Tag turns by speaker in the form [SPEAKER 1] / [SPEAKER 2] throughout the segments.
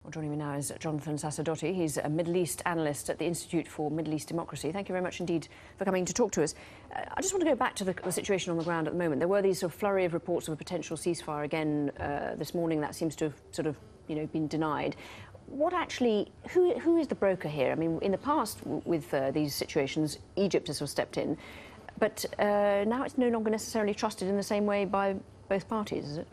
[SPEAKER 1] Well, joining me now is Jonathan Sacerdoti. He's a Middle East analyst at the Institute for Middle East Democracy. Thank you very much indeed for coming to talk to us. I just want to go back to the situation on the ground at the moment. There were these sort of flurry of reports of a potential ceasefire again this morning. That seems to have sort of, been denied. What actually, who is the broker here? I mean, in the past with these situations, Egypt has sort of stepped in, but now it's no longer necessarily trusted in the same way by both parties, is it?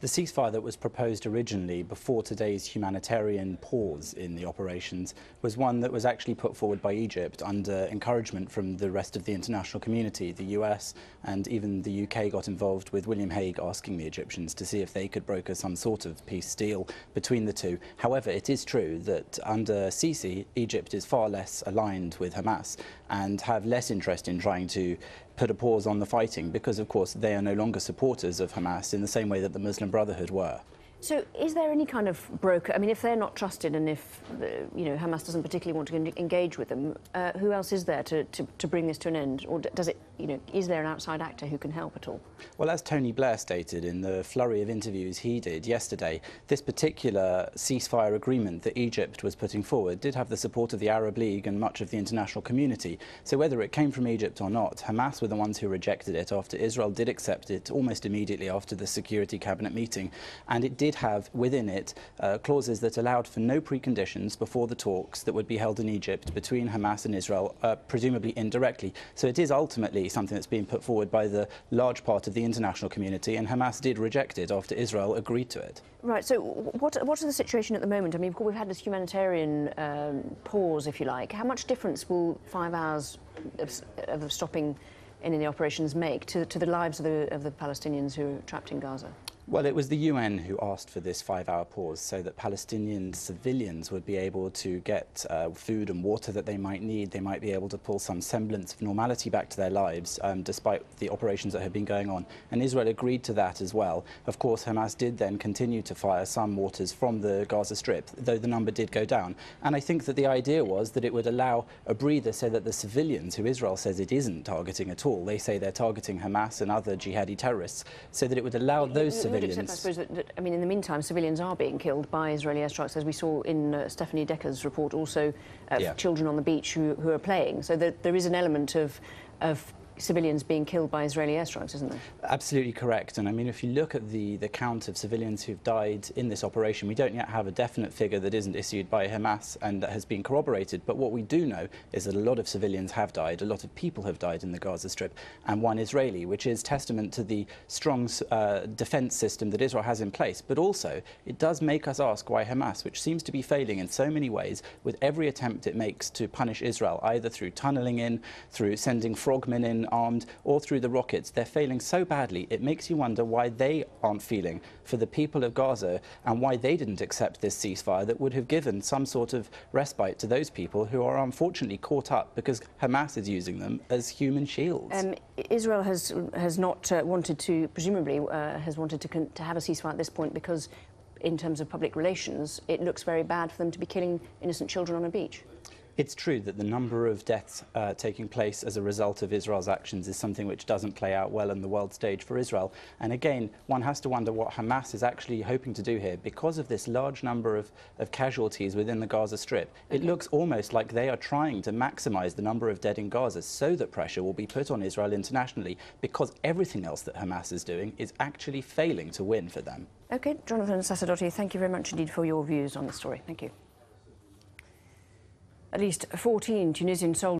[SPEAKER 2] The ceasefire that was proposed originally before today's humanitarian pause in the operations was one that was actually put forward by Egypt under encouragement from the rest of the international community. The US and even the UK got involved, with William Hague asking the Egyptians to see if they could broker some sort of peace deal between the two. However, it is true that under Sisi, Egypt is far less aligned with Hamas and have less interest in trying to put a pause on the fighting because, of course, they are no longer supporters of Hamas in the same way that the Muslim Brotherhood were.
[SPEAKER 1] So is there any kind of broker? I mean, if they're not trusted and if, Hamas doesn't particularly want to engage with them, who else is there to bring this to an end? Or does it, is there an outside actor who can help at all?
[SPEAKER 2] Well, as Tony Blair stated in the flurry of interviews he did yesterday, this particular ceasefire agreement that Egypt was putting forward did have the support of the Arab League and much of the international community. So whether it came from Egypt or not, Hamas were the ones who rejected it after Israel did accept it almost immediately after the Security Cabinet meeting. And it did have within it clauses that allowed for no preconditions before the talks that would be held in Egypt between Hamas and Israel, presumably indirectly. So it is ultimately something that's being put forward by the large part of the international community, and Hamas did reject it after Israel agreed to it.
[SPEAKER 1] Right, so what is the situation at the moment? I mean, we've had this humanitarian pause, if you like. How much difference will 5 hours of stopping any of the operations make to the lives of the Palestinians who are trapped in Gaza?
[SPEAKER 2] Well, it was the UN who asked for this 5-hour pause so that Palestinian civilians would be able to get food and water that they might need. They might be able to pull some semblance of normality back to their lives, despite the operations that have been going on. And Israel agreed to that as well. Of course, Hamas did then continue to fire some mortars from the Gaza Strip, though the number did go down. And I think that the idea was that it would allow a breather so that the civilians, who Israel says it isn't targeting at all, they say they're targeting Hamas and other jihadi terrorists, so that it would allow those civilians...
[SPEAKER 1] Except, I suppose, that, I mean, in the meantime, civilians are being killed by Israeli airstrikes, as we saw in Stephanie Decker's report, also children on the beach who are playing. So there is an element of civilians being killed by Israeli airstrikes, isn't there?
[SPEAKER 2] Absolutely correct. And I mean, if you look at the count of civilians who've died in this operation, we don't yet have a definite figure that isn't issued by Hamas and that has been corroborated. But what we do know is that a lot of civilians have died, a lot of people have died in the Gaza Strip, and one Israeli, which is testament to the strong defense system that Israel has in place. But also, it does make us ask why Hamas, which seems to be failing in so many ways with every attempt it makes to punish Israel, either through tunneling in, through sending frogmen in armed, or through the rockets, they're failing so badly, it makes you wonder why they aren't feeling for the people of Gaza and why they didn't accept this ceasefire that would have given some sort of respite to those people who are unfortunately caught up because Hamas is using them as human shields.
[SPEAKER 1] Israel has not wanted to, presumably, has wanted to have a ceasefire at this point because, in terms of public relations, it looks very bad for them to be killing innocent children on a beach.
[SPEAKER 2] It's true that the number of deaths taking place as a result of Israel's actions is something which doesn't play out well on the world stage for Israel. And again, one has to wonder what Hamas is actually hoping to do here. Because of this large number of casualties within the Gaza Strip, it looks almost like they are trying to maximize the number of dead in Gaza so that pressure will be put on Israel internationally, because everything else that Hamas is doing is actually failing to win for them.
[SPEAKER 1] OK, Jonathan Sacerdoti, thank you very much indeed for your views on the story. Thank you. At least 14 Tunisian soldiers